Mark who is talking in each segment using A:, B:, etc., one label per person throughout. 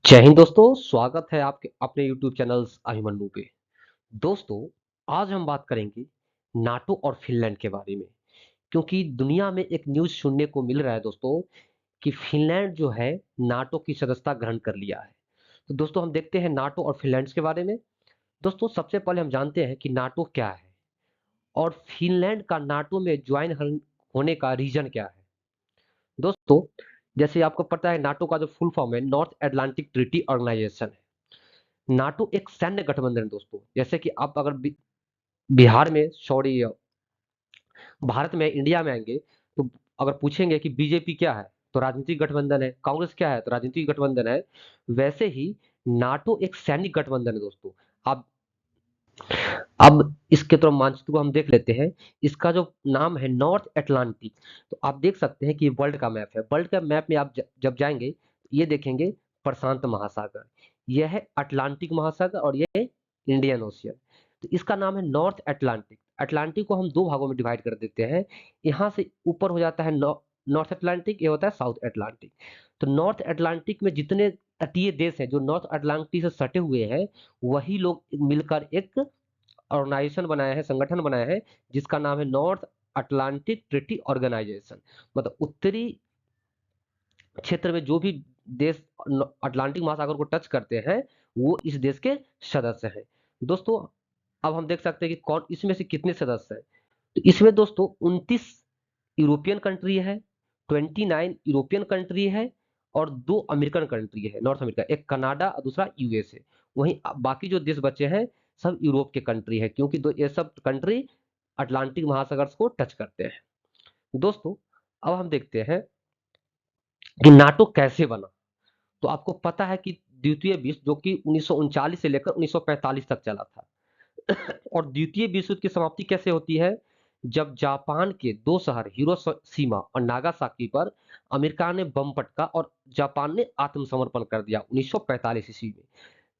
A: जय हिंद दोस्तों, स्वागत है आपके अपने यूट्यूब चैनल अभिमन्यु पे। दोस्तों, आज हम बात करेंगे नाटो और फिनलैंड के बारे में, क्योंकि दुनिया में एक न्यूज़ सुनने को मिल रहा है दोस्तों कि फिनलैंड जो है नाटो की सदस्यता ग्रहण कर लिया है। तो दोस्तों हम देखते हैं नाटो और फिनलैंड के बारे में। दोस्तों सबसे पहले हम जानते हैं कि नाटो क्या है और फिनलैंड का नाटो में ज्वाइन होने का रीज़न क्या है। दोस्तों, जैसे आपको पता है नाटो का जो फुल फॉर्म है नॉर्थ अटलांटिक ट्रीटी ऑर्गेनाइजेशन है। नाटो एक सैन्य गठबंधन है दोस्तों। जैसे कि आप अगर बिहार में सॉरी भारत में इंडिया में आएंगे तो अगर पूछेंगे कि बीजेपी क्या है तो राजनीतिक गठबंधन है, कांग्रेस क्या है तो राजनीतिक गठबंधन है। वैसे ही नाटो एक सैनिक गठबंधन है दोस्तों। अब अब इसके तो मानचित्र को हम देख लेते हैं। इसका जो नाम है नॉर्थ अटलांटिक। तो आप देख सकते हैं कि वर्ल्ड का मैप है। वर्ल्ड का मैप में आप जब जाएंगे ये देखेंगे प्रशांत महासागर, यह है अटलांटिक महासागर और यह है इंडियन ओशियन। तो इसका नाम है नॉर्थ अटलांटिक। अटलांटिक को हम दो भागों में डिवाइड कर देते हैं। यहाँ से ऊपर हो जाता है नॉर्थ अटलांटिक, ये होता है साउथ अटलांटिक। तो नॉर्थ अटलांटिक में जितने तटीय देश हैं जो नॉर्थ अटलांटिक से सटे हुए हैं वही लोग मिलकर एक ऑर्गेनाइजेशन बनाया है, संगठन बनाया है, जिसका नाम है नॉर्थ अटलांटिक ट्रीटी ऑर्गेनाइजेशन। मतलब उत्तरी क्षेत्र में जो भी देश अटलांटिक महासागर को टच करते हैं वो इस देश के सदस्य हैं। दोस्तों अब हम देख सकते हैं कि कौन इसमें से कितने सदस्य हैं। तो इसमें दोस्तों 29 यूरोपियन कंट्री है, 29 यूरोपियन कंट्री है और दो अमेरिकन कंट्री है, नॉर्थ अमेरिका, एक कनाडा और दूसरा यूएसए। वहीं बाकी जो देश बचे हैं सब यूरोप के कंट्री है, क्योंकि ये सब कंट्री अटलांटिक महासागर को टच करते हैं। दोस्तों अब हम देखते हैं कि नाटो कैसे बना। तो आपको पता है कि द्वितीय विश्व जो कि 1939 से लेकर 1945 तक चला था और द्वितीय विश्व युद्ध की समाप्ति कैसे होती है, जब जापान के दो शहर हिरोशिमा और नागासाकी पर अमेरिका ने बम पटका और जापान ने आत्मसमर्पण कर दिया 1945 ईस्वी में।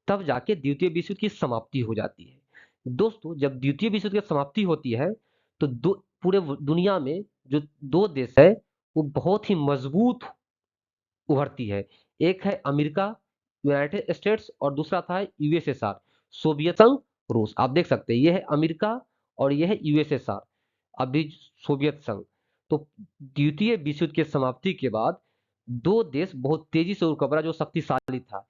A: तब जाके द्वितीय विश्व युद्ध की समाप्ति हो जाती है। दोस्तों जब द्वितीय विश्व युद्ध की समाप्ति होती है तो पूरे दुनिया में जो दो देश है वो बहुत ही मजबूत उभरती है। एक है अमेरिका, यूनाइटेड स्टेट्स, और दूसरा था यूएसएसआर, सोवियत संघ, रूस। आप देख सकते हैं ये है अमेरिका और ये है यूएसएसआर, अभी सोवियत संघ। तो द्वितीय विश्व युद्ध की समाप्ति के बाद दो देश बहुत तेजी से उभरा जो शक्तिशाली था।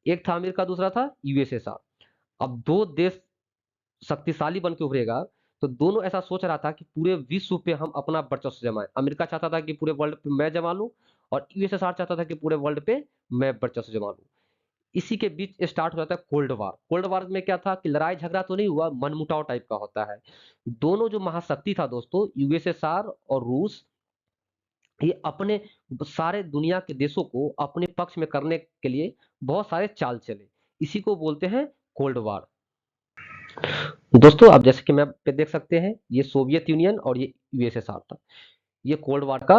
A: एक था अमेरिका, दूसरा था यूएसएसआर। अब दो देश शक्तिशाली बन के उभरेगा तो दोनों ऐसा सोच रहा था कि पूरे विश्व पे हम अपना वर्चस्व जमाएं। अमेरिका चाहता था कि पूरे वर्ल्ड पे मैं जमा लूं और यूएसएसआर चाहता था कि पूरे वर्ल्ड पे मैं वर्चस्व जमा लूं। इसी के बीच स्टार्ट हो जाता है कोल्ड वार। कोल्ड वार में क्या था कि लड़ाई झगड़ा तो नहीं हुआ, मनमुटाव टाइप का होता है। दोनों जो महाशक्ति था दोस्तों यूएसएसआर और रूस, ये अपने सारे दुनिया के देशों को अपने पक्ष में करने के लिए बहुत सारे चाल चले। इसी को बोलते हैं कोल्ड वार। दोस्तों आप जैसे कि मैप पे देख सकते हैं ये सोवियत यूनियन और ये यूएसएसआर था। ये कोल्ड वार का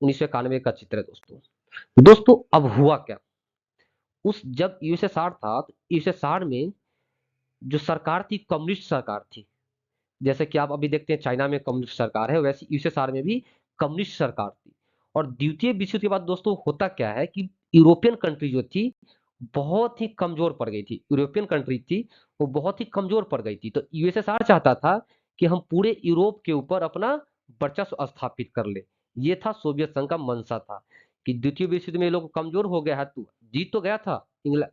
A: 1991 का चित्र है दोस्तों। दोस्तों अब हुआ क्या, उस जब यूएसएसआर था तो यूएसएसआर में जो सरकार थी कम्युनिस्ट सरकार थी। जैसे कि आप अभी देखते हैं चाइना में कम्युनिस्ट सरकार है, वैसे यूएसएसआर में भी कम्युनिस्ट सरकार थी। और द्वितीय विश्व युद्ध के बाद दोस्तों होता क्या है कि यूरोपियन कंट्री जो थी बहुत ही कमजोर पड़ गई थी। यूरोपियन कंट्री थी वो बहुत ही कमजोर पड़ गई थी। तो यूएसएसआर चाहता था कि हम पूरे यूरोप के ऊपर अपना वर्चस्व स्थापित कर ले। ये था सोवियत संघ का मंशा था कि द्वितीय विश्व युद्ध में ये लोग कमजोर हो गया है, तो जीत तो गया था इंग्लैंड,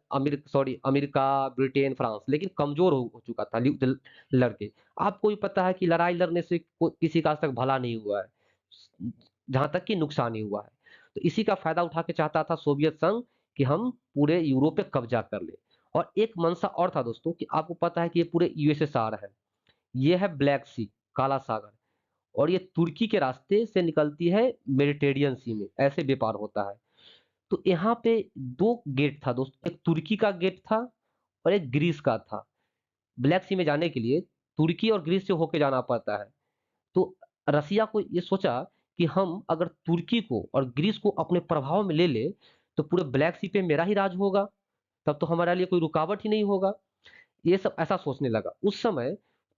A: अमेरिका, ब्रिटेन, फ्रांस, लेकिन कमजोर हो चुका था लड़के। आपको भी पता है कि लड़ाई लड़ने से किसी का आज तक भला नहीं हुआ है, जहां तक कि नुकसान ही हुआ है। तो इसी का फायदा उठा के चाहता था सोवियत संघ कि हम पूरे यूरोप पे कब्जा कर ले। और एक मंशा और था दोस्तों कि आपको पता है कि ये पूरे यूएसएसआर है, ये है ब्लैक सी, काला सागर, और ये तुर्की के रास्ते से निकलती है मेडिटेरियन सी में, ऐसे व्यापार होता है। तो यहाँ पे दो गेट था दोस्तों, एक तुर्की का गेट था और एक ग्रीस का था। ब्लैक सी में जाने के लिए तुर्की और ग्रीस से होके जाना पड़ता है। तो रसिया को ये सोचा कि हम अगर तुर्की को और ग्रीस को अपने प्रभाव में ले ले तो पूरे ब्लैक सी पे मेरा ही राज होगा, तब तो हमारे लिए कोई रुकावट ही नहीं होगा। ये सब ऐसा सोचने लगा उस समय।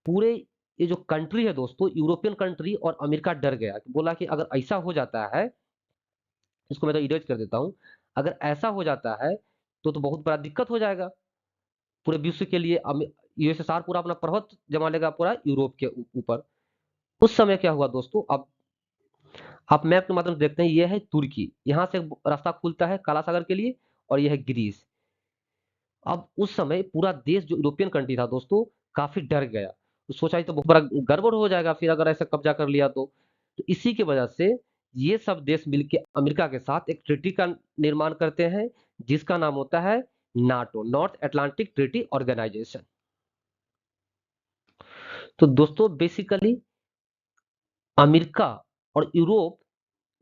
A: पूरे ये जो कंट्री है दोस्तों यूरोपियन कंट्री और अमेरिका डर गया, बोला कि अगर ऐसा हो जाता है, इसको मैं तो इरेज कर देता हूं, अगर ऐसा हो जाता है तो बहुत बड़ा दिक्कत हो जाएगा पूरे विश्व के लिए। यूएसएसआर पूरा अपना प्रभुत्व जमा लेगा पूरा यूरोप के ऊपर। उस समय क्या हुआ दोस्तों, अब आप मैप के माध्यम से देखते हैं, ये है तुर्की, यहाँ से रास्ता खुलता है काला सागर के लिए, और ये है ग्रीस। अब उस समय पूरा देश जो यूरोपियन कंट्री था दोस्तों, काफी डर गया। तो सोचा ये तो बहुत बड़ा गड़बड़ हो जाएगा फिर अगर ऐसा कब्जा कर लिया तो इसी की वजह से ये सब देश मिलकर अमेरिका के साथ एक ट्रीटी का निर्माण करते हैं, जिसका नाम होता है NATO, North Atlantic Treaty Organisation. तो दोस्तों बेसिकली अमेरिका और यूरोप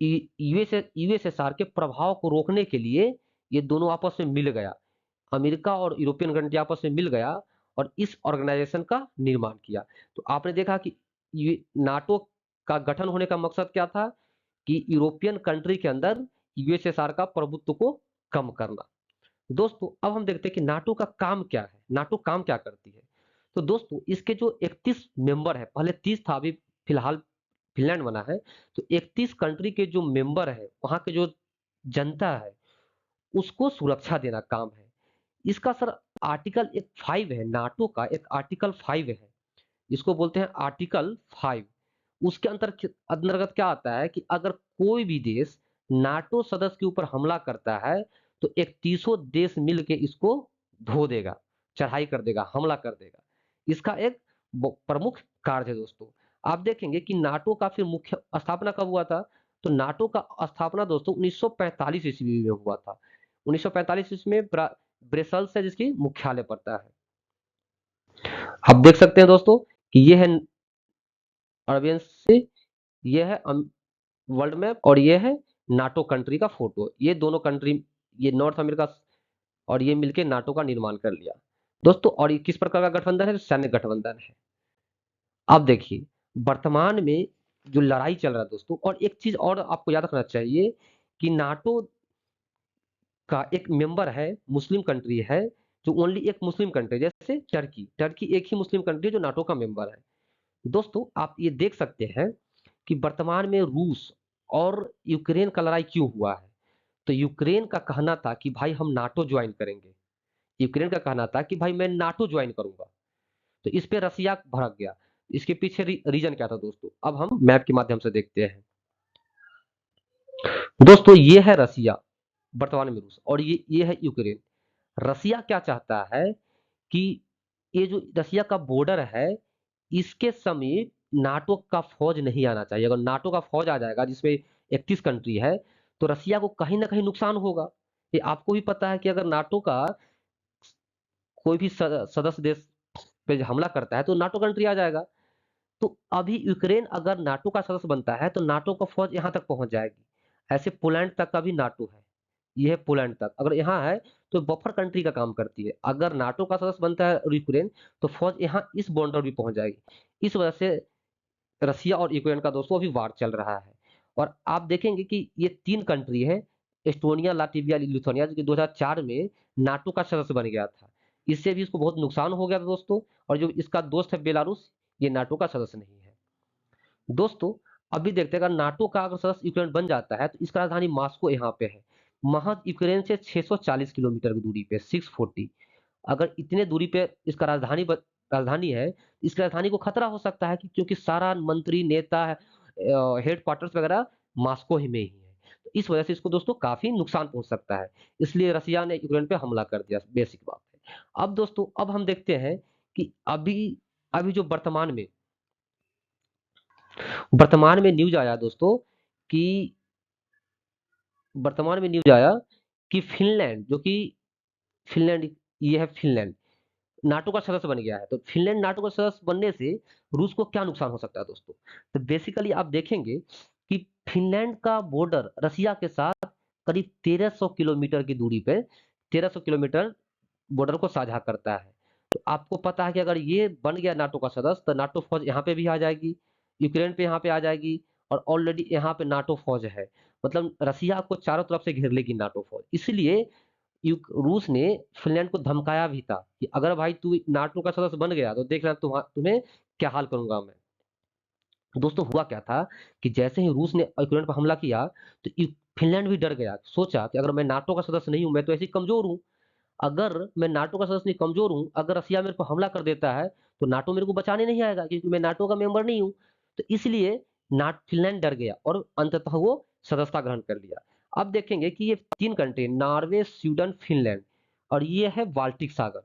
A: यूएसएसआर के प्रभाव को रोकने के लिए ये दोनों आपस में मिल गया। अमेरिका और यूरोपियन कंट्री आपस में मिल गया और इस ऑर्गेनाइजेशन का निर्माण किया। तो आपने देखा कि नाटो का गठन होने का मकसद क्या था कि यूरोपियन कंट्री के अंदर यूएसएसआर का प्रभुत्व को कम करना। दोस्तों अब हम देखते हैं कि नाटो का काम क्या है, नाटो काम क्या करती है। तो दोस्तों इसके जो 31 मेंबर है, पहले 30 था, अभी फिलहाल फिनलैंड बना है, तो 31 कंट्री के जो मेंबर है, वहां के जो जनता है, उसको सुरक्षा देना काम है इसका। सर आर्टिकल एक 5 है, नाटो का एक आर्टिकल 5 है, इसको बोलते हैं आर्टिकल 5। उसके अंतर्गत क्या आता है कि अगर कोई भी देश नाटो सदस्य के ऊपर हमला करता है तो 31 देश मिलके इसको धो देगा, चढ़ाई कर देगा, हमला कर देगा। इसका एक प्रमुख कार्य है दोस्तों। आप देखेंगे कि नाटो का फिर मुख्य स्थापना कब हुआ था, तो नाटो का स्थापना दोस्तों 1945 ईस्वी में हुआ था। 1945 ईस्वी में ब्रसेल्स है जिसकी मुख्यालय पड़ता है। आप देख सकते हैं दोस्तों कि ये है अरबियन से, ये है वर्ल्ड मैप, और ये है नाटो कंट्री का फोटो। ये दोनों कंट्री, ये नॉर्थ अमेरिका और ये मिलके नाटो का निर्माण कर लिया दोस्तों। और ये किस प्रकार का गठबंधन है, सैन्य गठबंधन है। अब देखिए वर्तमान में जो लड़ाई चल रहा है दोस्तों, और एक चीज और आपको याद रखना चाहिए कि नाटो का एक मेंबर है, मुस्लिम कंट्री है, जो ओनली एक मुस्लिम कंट्री, जैसे टर्की। टर्की एक ही मुस्लिम कंट्री जो नाटो का मेंबर है। दोस्तों आप ये देख सकते हैं कि वर्तमान में रूस और यूक्रेन का लड़ाई क्यों हुआ है। तो यूक्रेन का कहना था कि भाई हम नाटो ज्वाइन करेंगे, यूक्रेन का कहना था कि भाई मैं नाटो ज्वाइन करूंगा। तो इस पे रसिया भड़क गया। इसके पीछे रीजन क्या था दोस्तों, अब हम मैप के माध्यम से देखते हैं। दोस्तों ये है रसिया, वर्तमान में रूस, और ये है यूक्रेन। रसिया क्या चाहता है कि ये जो रसिया का बॉर्डर है, इसके समीप नाटो का फौज नहीं आना चाहिए। अगर नाटो का फौज आ जाएगा जिसमें 31 कंट्री है, तो रसिया को कहीं ना कहीं नुकसान होगा। ये आपको भी पता है कि अगर नाटो का कोई भी सदस्य देश पे हमला करता है तो नाटो कंट्री आ जाएगा। तो अभी यूक्रेन अगर नाटो का सदस्य बनता है तो नाटो का फौज यहाँ तक पहुंच जाएगी। ऐसे पोलैंड तक का भी नाटो है, ये है पोलैंड तक, अगर यहाँ है तो बफर कंट्री का काम करती है। अगर नाटो का सदस्य बनता है यूक्रेन, तो फौज यहाँ इस बॉर्डर भी पहुंच जाएगी। इस वजह से रसिया और यूक्रेन का दोस्तों अभी वार चल रहा है। और आप देखेंगे कि ये 3 कंट्री है, एस्टोनिया, लातविया, लिथुआनिया, जो कि 2004 में नाटो का सदस्य बन गया था। इससे भी इसको बहुत नुकसान हो गया था दोस्तों। और जो इसका दोस्त है बेलारूस, ये नाटो का सदस्य नहीं है दोस्तों। अभी देखते हैं अगर नाटो का अगर सदस्य यूक्रेन बन जाता है तो इसका राजधानी मॉस्को यहाँ पे है, महज यूक्रेन से 640 किलोमीटर की दूरी पे, 640। अगर इतने दूरी पे इसका राजधानी है, इस राजधानी को खतरा हो सकता है कि क्योंकि सारा मंत्री नेता हेड क्वार्टर्स वगैरह मॉस्को ही में ही है। तो इस वजह से इसको दोस्तों काफी नुकसान पहुंच सकता है। इसलिए रसिया ने यूक्रेन पे हमला कर दिया, बेसिक बात है। अब दोस्तों अब हम देखते हैं कि अभी अभी जो वर्तमान में न्यूज आया दोस्तों कि वर्तमान में न्यूज आया कि फिनलैंड, जो कि फिनलैंड, ये है फिनलैंड, नाटो का सदस्य बन गया है। तो फिनलैंड नाटो का सदस्य बनने से रूस को क्या नुकसान हो सकता है दोस्तों, तो बेसिकली आप देखेंगे कि फिनलैंड का बॉर्डर रसिया के साथ करीब 1300 किलोमीटर की दूरी पे, 1300 किलोमीटर बॉर्डर को साझा करता है। तो आपको पता है कि अगर ये बन गया नाटो का सदस्य, तो नाटो फौज यहाँ पे भी आ जाएगी, यूक्रेन पे यहाँ पे आ जाएगी, और ऑलरेडी यहाँ पे नाटो फौज है। मतलब रसिया को चारों तरफ से घेर लेगी नाटो फौज। इसलिए रूस ने फिनलैंड को धमकाया भी था कि अगर भाई तू नाटो का सदस्य बन गया तो देख लेना तुम्हें क्या हाल करूंगा मैं। दोस्तों हुआ क्या था कि जैसे ही रूस ने यूक्रेन पर हमला किया, तो फिनलैंड भी डर गया, सोचा कि अगर मैं नाटो का सदस्य नहीं हूं, मैं तो ऐसे ही कमजोर हूं, अगर मैं नाटो का सदस्य नहीं, कमज़ोर हूँ, अगर रसिया मेरे पे हमला कर देता है, तो नाटो मेरे को बचाने नहीं आएगा क्योंकि मैं नाटो का मेंबर नहीं हूँ। तो इसलिए नाट फ़िनलैंड डर गया और अंततः वो सदस्यता ग्रहण कर लिया। अब देखेंगे कि ये 3 कंट्री नॉर्वे, स्वीडन, फ़िनलैंड और ये है बाल्टिक सागर।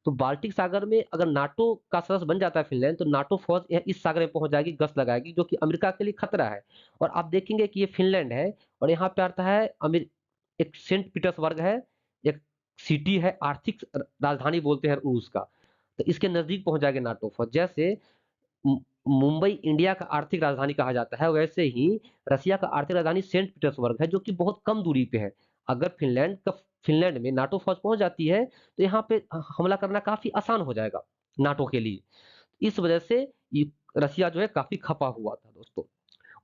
A: तो बाल्टिक सागर में अगर नाटो का सदस्य बन जाता है फ़िनलैंड, तो नाटो फ़ौज इस सागर में पहुँच जाएगी, गश्त लगाएगी, जो कि अमेरिका के लिए खतरा है। और आप देखेंगे कि ये फ़िनलैंड है और यहाँ पे आता है एक सेंट पीटर्सबर्ग है, एक सिटी है, आर्थिक राजधानी बोलते हैं रूस का। तो इसके नज़दीक पहुँच जाएगी नाटो फ़ौज। जैसे मु मुंबई इंडिया का आर्थिक राजधानी कहा जाता है, वैसे ही रसिया का आर्थिक राजधानी सेंट पीटर्सबर्ग है, जो कि बहुत कम दूरी पे है। अगर फ़िनलैंड में नाटो फ़ौज पहुँच जाती है, तो यहाँ पे हमला करना काफ़ी आसान हो जाएगा नाटो के लिए। इस वजह से ये रसिया जो है काफ़ी खपा हुआ था दोस्तों।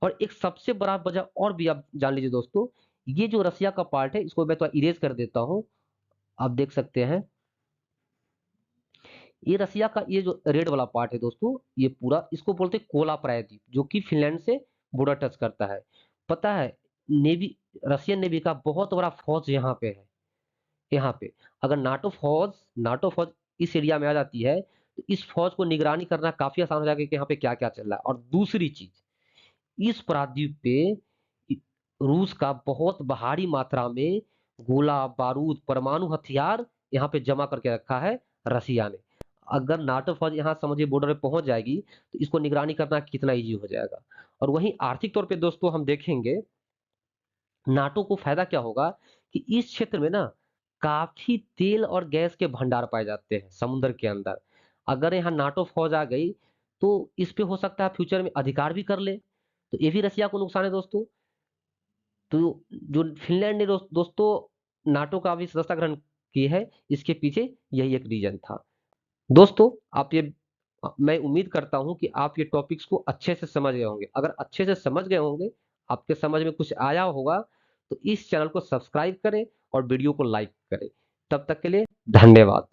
A: और एक सबसे बड़ा वजह और भी आप जान लीजिए दोस्तों, ये जो रसिया का पार्ट है, इसको मैं थोड़ा इरेज़ कर देता हूँ। आप देख सकते हैं, ये रसिया का ये जो रेड वाला पार्ट है दोस्तों, ये पूरा इसको बोलते हैं कोला प्रायद्वीप, जो कि फ़िनलैंड से बॉर्डर टच करता है। पता है, नेवी रशियन नेवी का बहुत बड़ा फ़ौज यहाँ पे है, यहाँ पे। अगर नाटो फ़ौज इस एरिया में आ जाती है, तो इस फ़ौज को निगरानी करना काफ़ी आसान हो जाएगा कि यहाँ पे क्या-क्या चल रहा है। और दूसरी चीज़, इस प्रायद्वीप पे इ रूस का बहुत भारी मात्रा में गोला, बारूद, परमाणु हथियार यहाँ पे जमा करके रखा है रसिया ने। अगर नाटो फ़ौज यहाँ समझिए बॉर्डर पे पहुँच जाएगी, तो इसको निगरानी करना कितना ईज़ी हो जाएगा। और वहीं आर्थिक तौर पे दोस्तों हम देखेंगे, नाटो को फ़ायदा क्या होगा कि इस क्षेत्र में ना काफ़ी तेल और गैस के भंडार पाए जाते हैं समुद्र के अंदर। अगर यहाँ नाटो फ़ौज आ गई, तो इस पे हो सकता है फ्यूचर में अधिकार भी कर ले। तो ये भी रसिया को नुकसान है दोस्तों। तो जो फ़िनलैंड ने दोस्तों नाटो का भी सदस्यता ग्रहण की है, इसके पीछे यही एक रीज़न था। दोस्तों, मैं उम्मीद करता हूँ कि आप ये टॉपिक्स को अच्छे से समझ गए होंगे। अगर अच्छे से समझ गए होंगे, आपके समझ में कुछ आया होगा, तो इस चैनल को सब्सक्राइब करें और वीडियो को लाइक करें। तब तक के लिए धन्यवाद।